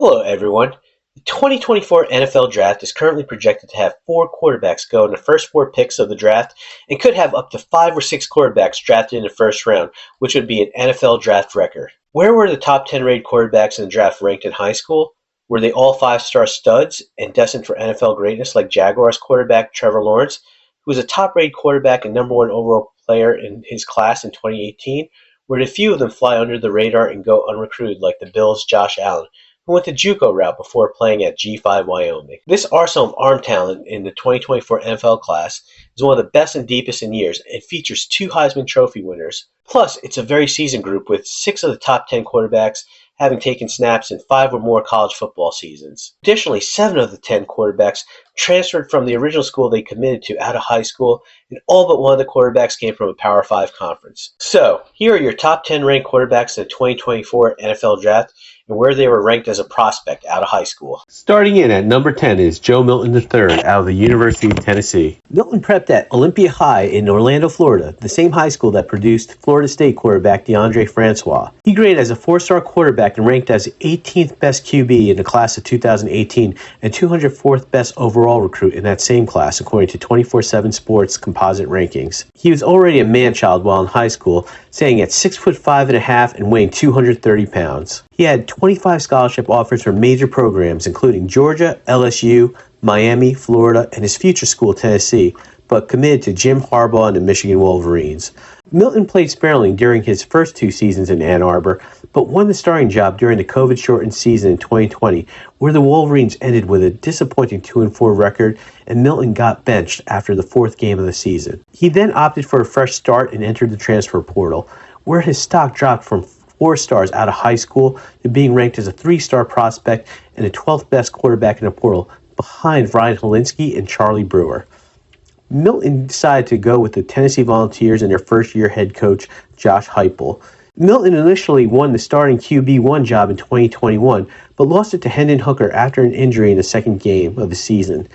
Hello, everyone. The 2024 NFL Draft is currently projected to have four quarterbacks go in the first four picks of the draft and could have up to five or six quarterbacks drafted in the first round, which would be an NFL draft record. Where were the top 10 rated quarterbacks in the draft ranked in high school? Were they all five-star studs and destined for NFL greatness like Jaguars quarterback Trevor Lawrence, who was a top-rated quarterback and number one overall player in his class in 2018? Where did few of them fly under the radar and go unrecruited like the Bills' Josh Allen, who went the JUCO route before playing at G5 Wyoming? This arsenal of arm talent in the 2024 NFL class is one of the best and deepest in years and features two Heisman Trophy winners. Plus, it's a very seasoned group with six of the top 10 quarterbacks having taken snaps in five or more college football seasons. Additionally, seven of the 10 quarterbacks transferred from the original school they committed to out of high school, and all but one of the quarterbacks came from a Power 5 conference. So, here are your top 10 ranked quarterbacks in the 2024 NFL Draft and where they were ranked as a prospect out of high school. Starting in at number 10 is Joe Milton III out of the University of Tennessee. Milton prepped at Olympia High in Orlando, Florida, the same high school that produced Florida State quarterback DeAndre Francois. He graded as a four-star quarterback and ranked as the 18th best QB in the class of 2018 and 204th best overall recruit in that same class, according to 24/7 Sports composite rankings. He was already a man-child while in high school, staying at 6'5" and weighing 230 pounds. He had 25 scholarship offers from major programs, including Georgia, LSU, Miami, Florida, and his future school, Tennessee, but committed to Jim Harbaugh and the Michigan Wolverines. Milton played sparingly during his first two seasons in Ann Arbor, but won the starting job during the COVID-shortened season in 2020, where the Wolverines ended with a disappointing 2-4 record, and Milton got benched after the fourth game of the season. He then opted for a fresh start and entered the transfer portal, where his stock dropped from 4 stars out of high school to being ranked as a 3-star prospect and the 12th best quarterback in the portal, behind Ryan Helinski and Charlie Brewer. Milton decided to go with the Tennessee Volunteers and their first-year head coach, Josh Heupel. Milton initially won the starting QB1 job in 2021, but lost it to Hendon Hooker after an injury in the second game of the season.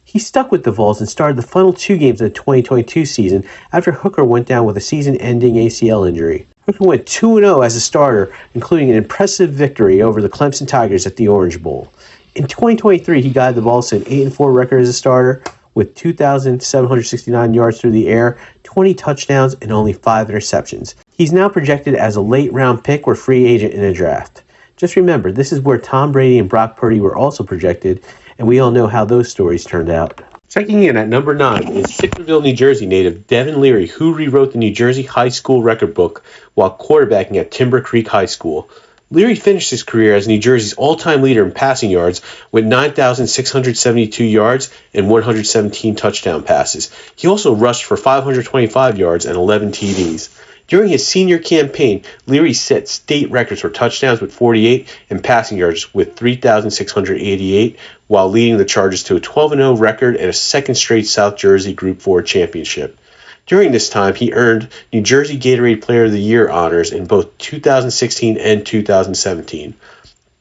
He stuck with the Vols and started the final 2 games of the 2022 season after Hooker went down with a season-ending ACL injury. Hooker went 2-0 as a starter, including an impressive victory over the Clemson Tigers at the Orange Bowl. In 2023, he guided the Vols to an 8-4 record as a starter, with 2,769 yards through the air, 20 touchdowns, and only 5 interceptions. He's now projected as a late-round pick or free agent in a draft. Just remember, this is where Tom Brady and Brock Purdy were also projected, and we all know how those stories turned out. Checking in at number 9 is Sickerville, New Jersey native Devin Leary, who rewrote the New Jersey high school record book while quarterbacking at Timber Creek High School. Leary finished his career as New Jersey's all-time leader in passing yards with 9,672 yards and 117 touchdown passes. He also rushed for 525 yards and 11 TDs. During his senior campaign, Leary set state records for touchdowns with 48 and passing yards with 3,688, while leading the Chargers to a 12-0 record and a second straight South Jersey Group 4 championship. During this time, he earned New Jersey Gatorade Player of the Year honors in both 2016 and 2017.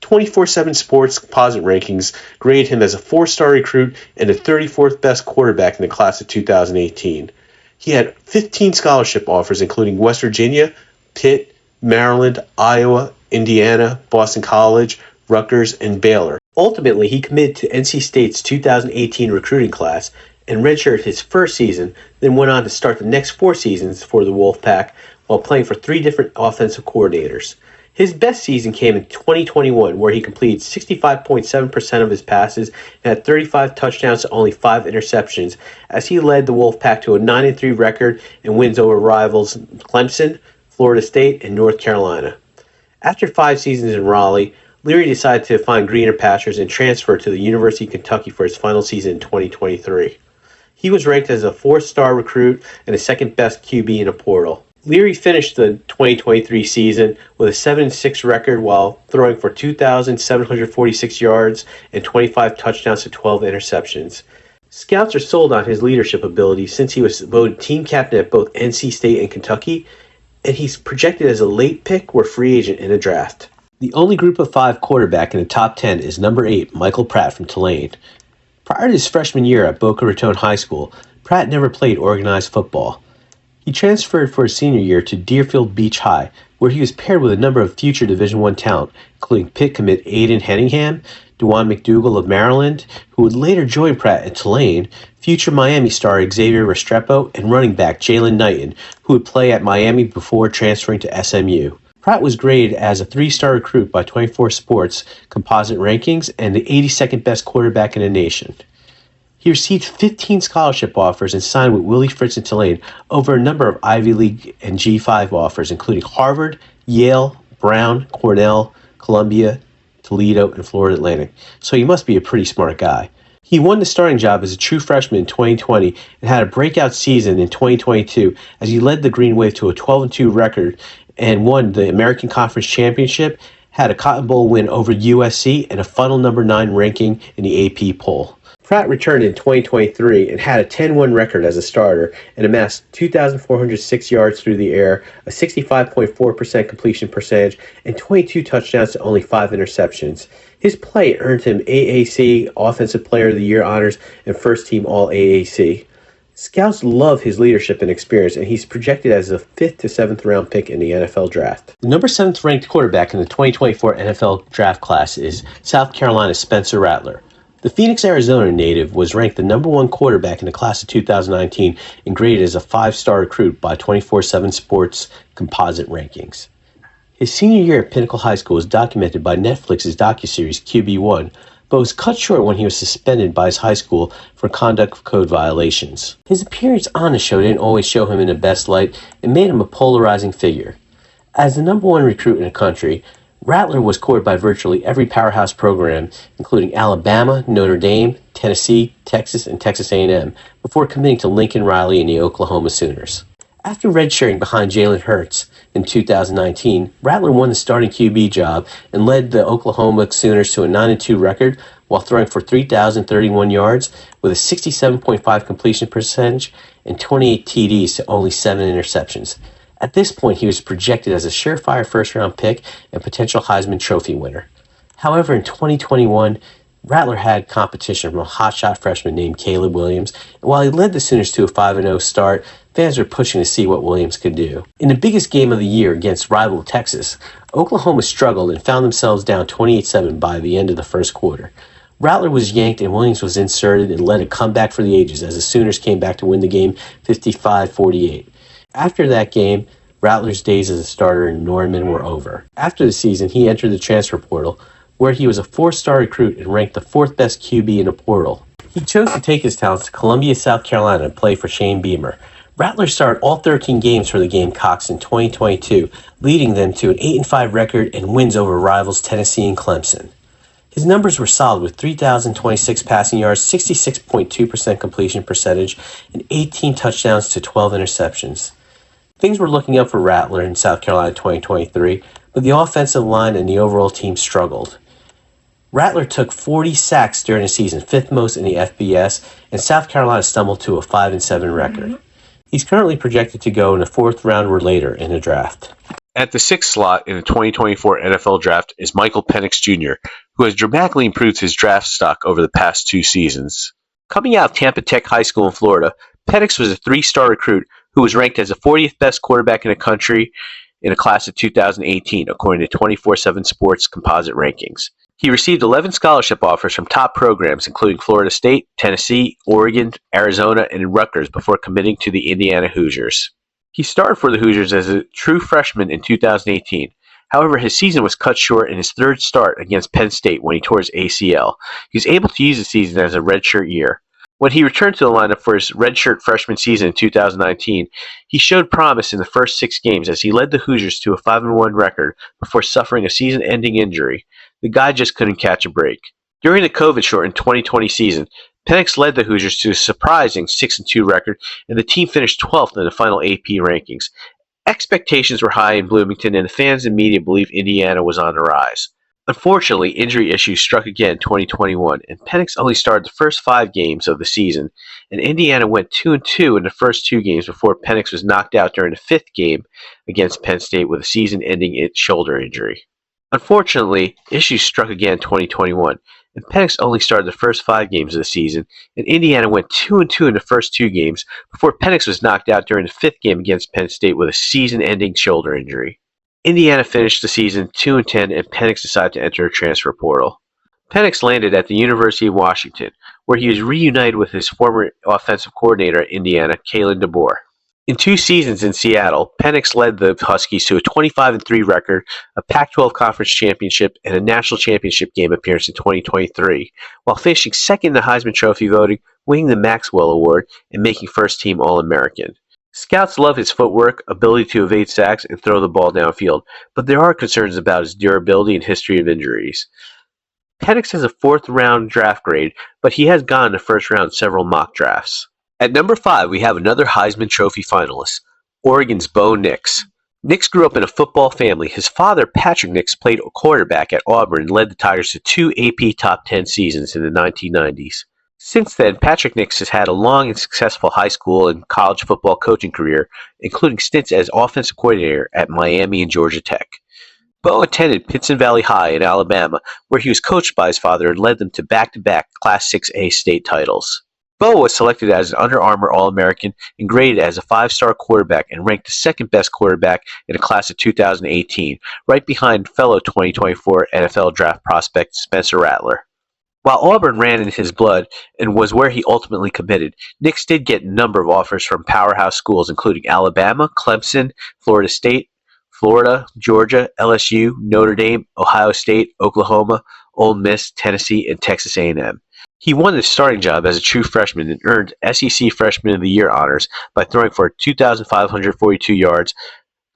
24/7 Sports composite rankings graded him as a 4-star recruit and the 34th best quarterback in the class of 2018. He had 15 scholarship offers, including West Virginia, Pitt, Maryland, Iowa, Indiana, Boston College, Rutgers, and Baylor. Ultimately, he committed to NC State's 2018 recruiting class and redshirted his first season, then went on to start the next 4 seasons for the Wolfpack while playing for 3 different offensive coordinators. His best season came in 2021, where he completed 65.7% of his passes and had 35 touchdowns to only 5 interceptions, as he led the Wolfpack to a 9-3 record and wins over rivals Clemson, Florida State, and North Carolina. After 5 seasons in Raleigh, Leary decided to find greener pastures and transfer to the University of Kentucky for his final season in 2023. He was ranked as a 4-star recruit and the second best QB in the portal. Leary finished the 2023 season with a 7-6 record while throwing for 2,746 yards and 25 touchdowns to 12 interceptions. Scouts are sold on his leadership ability since he was voted team captain at both NC State and Kentucky, and he's projected as a late pick or free agent in a draft. The only group of 5 quarterback in the top 10 is number 8, Michael Pratt from Tulane. Prior to his freshman year at Boca Raton High School, Pratt never played organized football. He transferred for his senior year to Deerfield Beach High, where he was paired with a number of future Division I talent, including Pitt commit Aiden Henningham, Dewan McDougal of Maryland, who would later join Pratt at Tulane, future Miami star Xavier Restrepo, and running back Jalen Knighton, who would play at Miami before transferring to SMU. Pratt was graded as a three-star recruit by 24 Sports composite rankings and the 82nd best quarterback in the nation. He received 15 scholarship offers and signed with Willie Fritz and Tulane over a number of Ivy League and G5 offers, including Harvard, Yale, Brown, Cornell, Columbia, Toledo, and Florida Atlantic. So he must be a pretty smart guy. He won the starting job as a true freshman in 2020 and had a breakout season in 2022 as he led the Green Wave to a 12-2 record and won the American Conference Championship, had a Cotton Bowl win over USC, and a final number 9 ranking in the AP poll. Pratt returned in 2023 and had a 10-1 record as a starter and amassed 2,406 yards through the air, a 65.4% completion percentage, and 22 touchdowns to only 5 interceptions. His play earned him AAC Offensive Player of the Year honors and First Team All-AAC. Scouts love his leadership and experience, and he's projected as a 5th to 7th round pick in the NFL draft. The number 7th ranked quarterback in the 2024 NFL draft class is South Carolina's Spencer Rattler. The Phoenix, Arizona native was ranked the number 1 quarterback in the class of 2019 and graded as a 5-star recruit by 24/7 Sports composite rankings. His senior year at Pinnacle High School was documented by Netflix's docuseries QB1, but was cut short when he was suspended by his high school for conduct code violations. His appearance on the show didn't always show him in the best light and made him a polarizing figure. As the number 1 recruit in the country, Rattler was courted by virtually every powerhouse program, including Alabama, Notre Dame, Tennessee, Texas, and Texas A&M, before committing to Lincoln Riley and the Oklahoma Sooners. After redshirting behind Jalen Hurts in 2019, Rattler won the starting QB job and led the Oklahoma Sooners to a 9-2 record while throwing for 3,031 yards with a 67.5 completion percentage and 28 TDs to only 7 interceptions. At this point, he was projected as a surefire first-round pick and potential Heisman Trophy winner. However, in 2021, Rattler had competition from a hotshot freshman named Caleb Williams, and while he led the Sooners to a 5-0 start, fans were pushing to see what Williams could do. In the biggest game of the year against rival Texas, Oklahoma struggled and found themselves down 28-7 by the end of the first quarter. Rattler was yanked and Williams was inserted and led a comeback for the ages as the Sooners came back to win the game 55-48. After that game, Rattler's days as a starter in Norman were over. After the season, he entered the transfer portal, where he was a 4-star recruit and ranked the 4th best QB in the portal. He chose to take his talents to Columbia, South Carolina and play for Shane Beamer. Rattler started all 13 games for the Gamecocks in 2022, leading them to an 8-5 record and wins over rivals Tennessee and Clemson. His numbers were solid with 3,026 passing yards, 66.2% completion percentage, and 18 touchdowns to 12 interceptions. Things were looking up for Rattler in South Carolina 2023, but the offensive line and the overall team struggled. Rattler took 40 sacks during the season, 5th most in the FBS, and South Carolina stumbled to a 5-7 record. He's currently projected to go in the 4th round or later in the draft. At the 6th slot in the 2024 NFL Draft is Michael Penix Jr., who has dramatically improved his draft stock over the past 2 seasons. Coming out of Tampa Tech High School in Florida, Penix was a 3-star recruit who was ranked as the 40th best quarterback in the country in the class of 2018, according to 24/7 Sports composite rankings. He received 11 scholarship offers from top programs, including Florida State, Tennessee, Oregon, Arizona, and Rutgers before committing to the Indiana Hoosiers. He started for the Hoosiers as a true freshman in 2018. However, his season was cut short in his 3rd start against Penn State when he tore his ACL. He was able to use the season as a redshirt year. When he returned to the lineup for his redshirt freshman season in 2019, he showed promise in the first 6 games as he led the Hoosiers to a 5-1 record before suffering a season-ending injury. The guy just couldn't catch a break. During the COVID-shortened 2020 season, Penix led the Hoosiers to a surprising 6-2 record, and the team finished 12th in the final AP rankings. Expectations were high in Bloomington, and the fans and media believed Indiana was on the rise. Unfortunately, injury issues struck again in 2021, and Penix only started the first 5 games of the season, and Indiana went 2-2 in the first 2 games before Penix was knocked out during the 5th game against Penn State with a season-ending shoulder injury. Unfortunately, issues struck again in 2021, and Penix only started the first 5 games of the season, and Indiana went 2-2 in the first 2 games before Penix was knocked out during the 5th game against Penn State with a season-ending shoulder injury. Indiana finished the season 2-10, and Penix decided to enter a transfer portal. Penix landed at the University of Washington, where he was reunited with his former offensive coordinator at Indiana, Kalen DeBoer. In 2 seasons in Seattle, Penix led the Huskies to a 25-3 record, a Pac-12 Conference championship, and a national championship game appearance in 2023, while finishing second in the Heisman Trophy voting, winning the Maxwell Award, and making first-team All-American. Scouts love his footwork, ability to evade sacks, and throw the ball downfield, but there are concerns about his durability and history of injuries. Penix has a 4th-round draft grade, but he has gone in the first round in several mock drafts. At number 5, we have another Heisman Trophy finalist, Oregon's Bo Nix. Nix grew up in a football family. His father, Patrick Nix, played quarterback at Auburn and led the Tigers to 2 AP Top 10 seasons in the 1990s. Since then, Patrick Nix has had a long and successful high school and college football coaching career, including stints as offensive coordinator at Miami and Georgia Tech. Bo attended Pitson Valley High in Alabama, where he was coached by his father and led them to back-to-back Class 6A state titles. Bo was selected as an Under Armour All-American and graded as a 5-star quarterback and ranked the second-best quarterback in the class of 2018, right behind fellow 2024 NFL draft prospect Spencer Rattler. While Auburn ran in his blood and was where he ultimately committed, Nix did get a number of offers from powerhouse schools including Alabama, Clemson, Florida State, Florida, Georgia, LSU, Notre Dame, Ohio State, Oklahoma, Ole Miss, Tennessee, and Texas A&M. He won the starting job as a true freshman and earned SEC Freshman of the Year honors by throwing for 2,542 yards,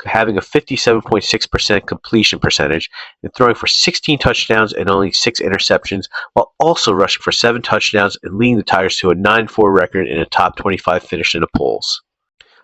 having a 57.6% completion percentage, and throwing for 16 touchdowns and only 6 interceptions, while also rushing for 7 touchdowns and leading the Tigers to a 9-4 record and a top 25 finish in the polls.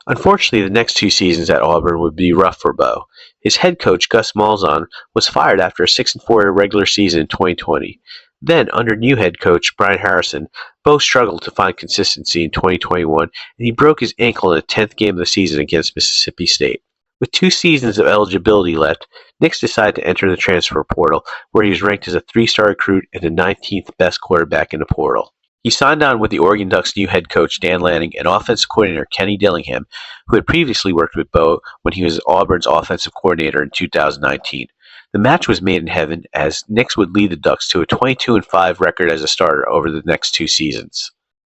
Unfortunately, the next 2 seasons at Auburn would be rough for Bo. His head coach, Gus Malzahn, was fired after a 6-4 regular season in 2020. Then, under new head coach Brian Harrison, Bo struggled to find consistency in 2021, and he broke his ankle in the 10th game of the season against Mississippi State. With 2 seasons of eligibility left, Nix decided to enter the transfer portal, where he was ranked as a 3-star recruit and the 19th best quarterback in the portal. He signed on with the Oregon Ducks' new head coach Dan Lanning and offensive coordinator Kenny Dillingham, who had previously worked with Bo when he was Auburn's offensive coordinator in 2019. The match was made in heaven, as Nix would lead the Ducks to a 22-5 record as a starter over the next 2 seasons.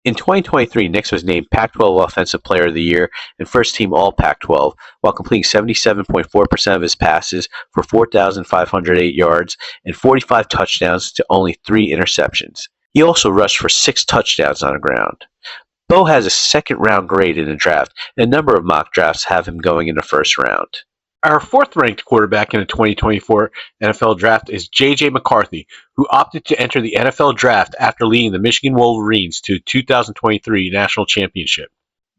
In 2023, Nix was named Pac-12 Offensive Player of the Year and first-team All-Pac-12, while completing 77.4% of his passes for 4,508 yards and 45 touchdowns to only 3 interceptions. He also rushed for 6 touchdowns on the ground. Bo has a second-round grade in the draft, and a number of mock drafts have him going in the first round. Our 4th-ranked quarterback in the 2024 NFL Draft is J.J. McCarthy, who opted to enter the NFL Draft after leading the Michigan Wolverines to the 2023 National Championship.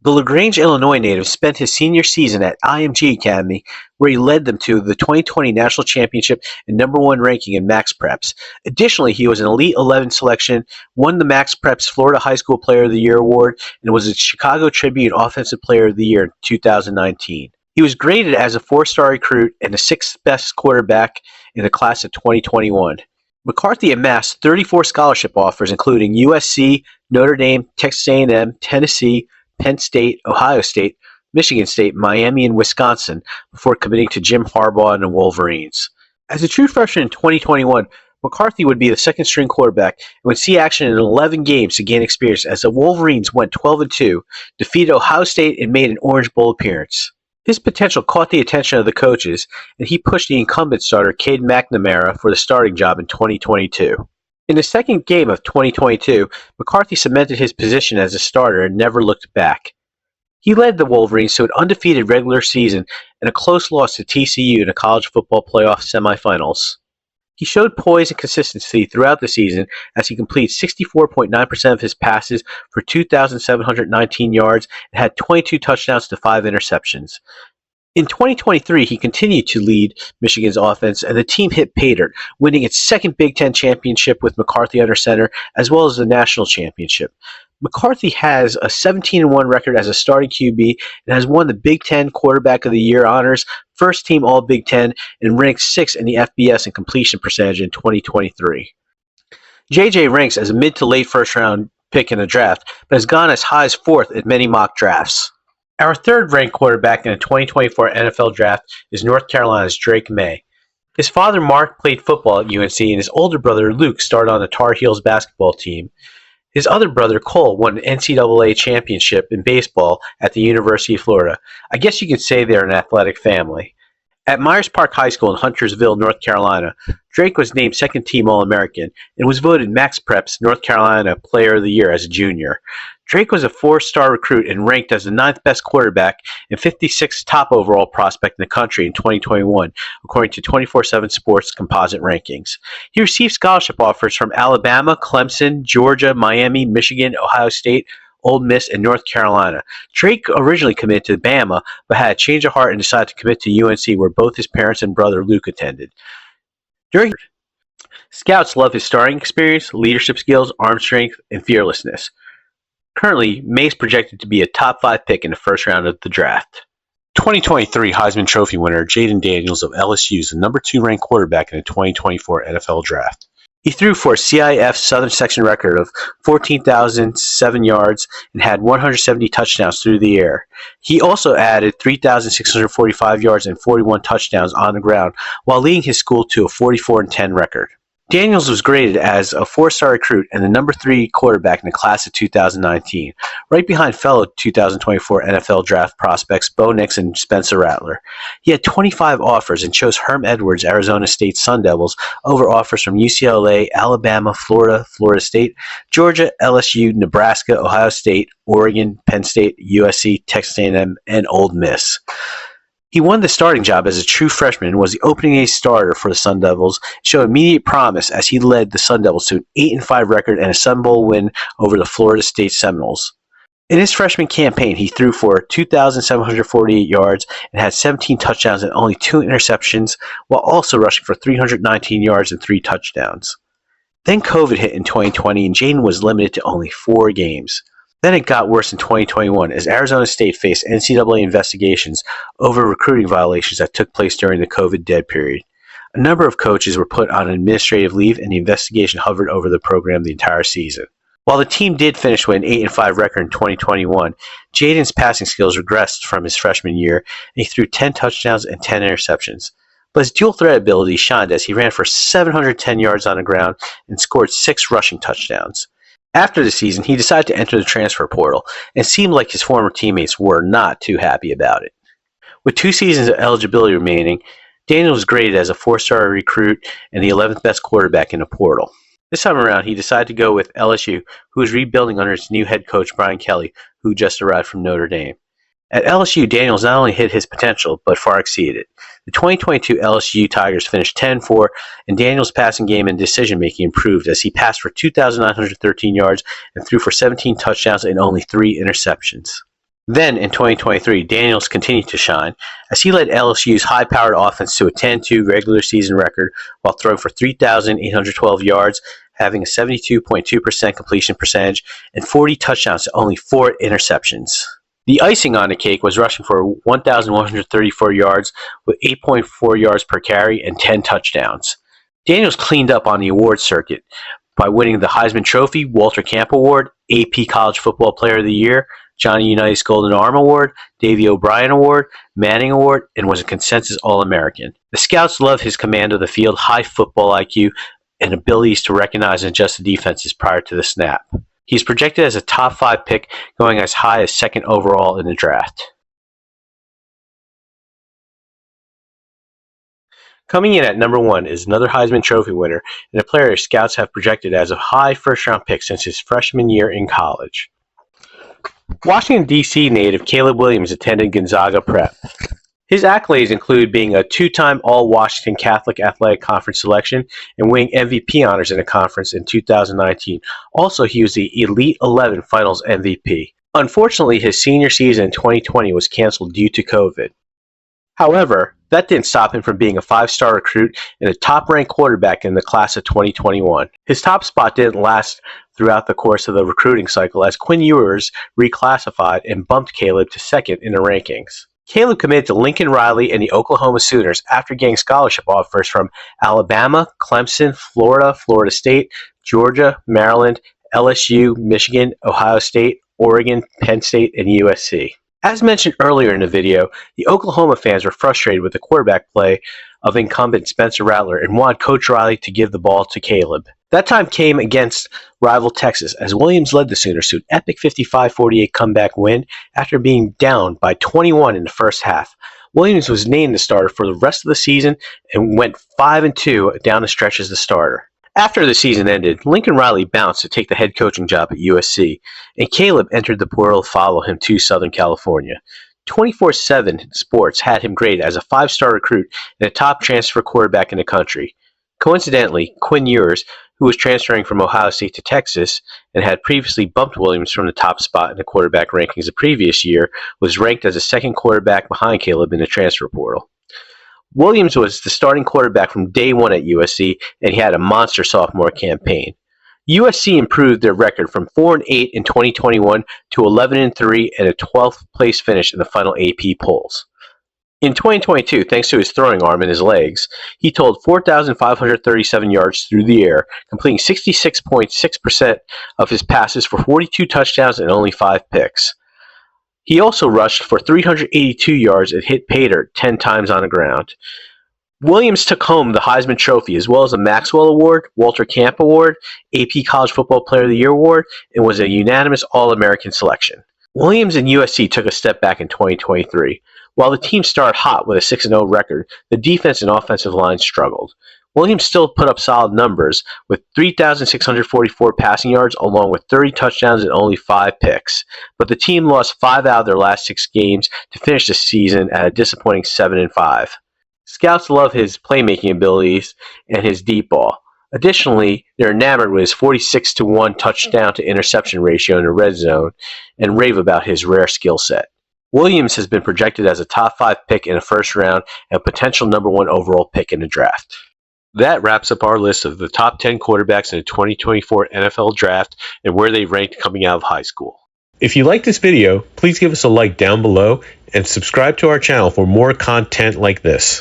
The LaGrange, Illinois native spent his senior season at IMG Academy, where he led them to the 2020 National Championship and #1 ranking in Max Preps. Additionally, he was an Elite 11 selection, won the Max Preps Florida High School Player of the Year award, and was a Chicago Tribune Offensive Player of the Year in 2019. He was graded as a 4-star recruit and the 6th best quarterback in the class of 2021. McCarthy amassed 34 scholarship offers, including USC, Notre Dame, Texas A&M, Tennessee, Penn State, Ohio State, Michigan State, Miami, and Wisconsin, before committing to Jim Harbaugh and the Wolverines. As a true freshman in 2021, McCarthy would be the second-string quarterback and would see action in 11 games to gain experience as the Wolverines went 12-2, defeated Ohio State, and made an Orange Bowl appearance. His potential caught the attention of the coaches, and he pushed the incumbent starter Cade McNamara for the starting job in 2022. In the second game of 2022, McCarthy cemented his position as a starter and never looked back. He led the Wolverines to an undefeated regular season and a close loss to TCU in the college football playoff semifinals. He showed poise and consistency throughout the season as he completed 64.9% of his passes for 2,719 yards and had 22 touchdowns to 5 interceptions. In 2023, he continued to lead Michigan's offense, and the team hit pay dirt, winning its second Big Ten championship with McCarthy under center, as well as the national championship. McCarthy has a 17-1 record as a starting QB and has won the Big Ten Quarterback of the Year honors first team All Big Ten, and ranked 6th in the FBS in completion percentage in 2023. JJ ranks as a mid to late first round pick in the draft, but has gone as high as 4th in many mock drafts. Our third ranked quarterback in the 2024 NFL draft is North Carolina's Drake May. His father Mark played football at UNC, and his older brother Luke started on the Tar Heels basketball team. His other brother Cole won an NCAA championship in baseball at the University of Florida. I guess you could say they're an athletic family. At Myers Park High School in Huntersville, North Carolina, Drake was named second team All-American and was voted Max Prep's North Carolina Player of the Year as a junior. Drake was a 4-star recruit and ranked as the 9th best quarterback and 56th top overall prospect in the country in 2021, according to 24/7 Sports composite rankings. He received scholarship offers from Alabama, Clemson, Georgia, Miami, Michigan, Ohio State, Ole Miss, and North Carolina. Drake originally committed to Bama, but had a change of heart and decided to commit to UNC, where both his parents and brother Luke attended. Scouts love his starting experience, leadership skills, arm strength, and fearlessness. Currently, May is projected to be a top 5 pick in the first round of the draft. 2023 Heisman Trophy winner Jayden Daniels of LSU is the number 2 ranked quarterback in the 2024 NFL draft. He threw for a CIF Southern Section record of 14,007 yards and had 170 touchdowns through the air. He also added 3,645 yards and 41 touchdowns on the ground, while leading his school to a 44-10 record. Daniels was graded as a 4-star recruit and the number 3 quarterback in the class of 2019, right behind fellow 2024 NFL draft prospects Bo Nix and Spencer Rattler. He had 25 offers and chose Herm Edwards' Arizona State Sun Devils over offers from UCLA, Alabama, Florida, Florida State, Georgia, LSU, Nebraska, Ohio State, Oregon, Penn State, USC, Texas A&M, and Ole Miss. He won the starting job as a true freshman and was the opening day starter for the Sun Devils, and showed immediate promise as he led the Sun Devils to an 8-5 record and a Sun Bowl win over the Florida State Seminoles. In his freshman campaign, he threw for 2,748 yards and had 17 touchdowns and only 2 interceptions, while also rushing for 319 yards and 3 touchdowns. Then COVID hit in 2020, and Jayden was limited to only 4 games. Then it got worse in 2021 as Arizona State faced NCAA investigations over recruiting violations that took place during the COVID dead period. A number of coaches were put on administrative leave, and the investigation hovered over the program the entire season. While the team did finish with an 8-5 record in 2021, Jayden's passing skills regressed from his freshman year, and he threw 10 touchdowns and 10 interceptions. But his dual threat ability shined as he ran for 710 yards on the ground and scored 6 rushing touchdowns. After the season, he decided to enter the transfer portal, and it seemed like his former teammates were not too happy about it. With 2 seasons of eligibility remaining, Daniel was graded as a 4-star recruit and the 11th best quarterback in the portal. This time around, he decided to go with LSU, who is rebuilding under its new head coach Brian Kelly, who just arrived from Notre Dame. At LSU, Daniels not only hit his potential, but far exceeded it. The 2022 LSU Tigers finished 10-4, and Daniels' passing game and decision-making improved as he passed for 2,913 yards and threw for 17 touchdowns and only 3 interceptions. Then, in 2023, Daniels continued to shine as he led LSU's high-powered offense to a 10-2 regular season record while throwing for 3,812 yards, having a 72.2% completion percentage, and 40 touchdowns to only 4 interceptions. The icing on the cake was rushing for 1,134 yards with 8.4 yards per carry and 10 touchdowns. Daniels cleaned up on the awards circuit by winning the Heisman Trophy, Walter Camp Award, AP College Football Player of the Year, Johnny Unitas Golden Arm Award, Davey O'Brien Award, Manning Award, and was a consensus All-American. The scouts loved his command of the field, high football IQ, and abilities to recognize and adjust the defenses prior to the snap. He's projected as a top 5 pick, going as high as 2nd overall in the draft. Coming in at number 1 is another Heisman Trophy winner and a player scouts have projected as a high first-round pick since his freshman year in college. Washington, D.C. native Caleb Williams attended Gonzaga Prep. His accolades include being a 2-time All-Washington Catholic Athletic Conference selection and winning MVP honors in the conference in 2019. Also, he was the Elite 11 Finals MVP. Unfortunately, his senior season in 2020 was canceled due to COVID. However, that didn't stop him from being a 5-star recruit and a top-ranked quarterback in the class of 2021. His top spot didn't last throughout the course of the recruiting cycle as Quinn Ewers reclassified and bumped Caleb to 2nd in the rankings. Caleb committed to Lincoln Riley and the Oklahoma Sooners after getting scholarship offers from Alabama, Clemson, Florida, Florida State, Georgia, Maryland, LSU, Michigan, Ohio State, Oregon, Penn State, and USC. As mentioned earlier in the video, the Oklahoma fans were frustrated with the quarterback play of incumbent Spencer Rattler and wanted Coach Riley to give the ball to Caleb. That time came against rival Texas as Williams led the Sooners to an epic 55-48 comeback win after being down by 21 in the first half. Williams was named the starter for the rest of the season and went 5-2 down the stretch as the starter. After the season ended, Lincoln Riley bounced to take the head coaching job at USC, and Caleb entered the portal to follow him to Southern California. 24/7 Sports had him graded as a 5-star recruit and a top transfer quarterback in the country. Coincidentally, Quinn Ewers, who was transferring from Ohio State to Texas and had previously bumped Williams from the top spot in the quarterback rankings the previous year, was ranked as a second quarterback behind Caleb in the transfer portal. Williams was the starting quarterback from day one at USC, and he had a monster sophomore campaign. USC improved their record from 4-8 in 2021 to 11-3 and a 12th place finish in the final AP polls. In 2022, thanks to his throwing arm and his legs, he totaled 4,537 yards through the air, completing 66.6% of his passes for 42 touchdowns and only 5 picks. He also rushed for 382 yards and hit pay dirt 10 times on the ground. Williams took home the Heisman Trophy as well as the Maxwell Award, Walter Camp Award, AP College Football Player of the Year Award, and was a unanimous All-American selection. Williams and USC took a step back in 2023. While the team started hot with a 6-0 record, the defense and offensive line struggled. Williams still put up solid numbers with 3,644 passing yards along with 30 touchdowns and only 5 picks, but the team lost 5 out of their last 6 games to finish the season at a disappointing 7-5. Scouts love his playmaking abilities and his deep ball. Additionally, they're enamored with his 46-1 touchdown to interception ratio in the red zone and rave about his rare skill set. Williams has been projected as a top 5 pick in the first round and a potential number 1 overall pick in the draft. That wraps up our list of the top 10 quarterbacks in the 2024 NFL Draft and where they ranked coming out of high school. If you like this video, please give us a like down below and subscribe to our channel for more content like this.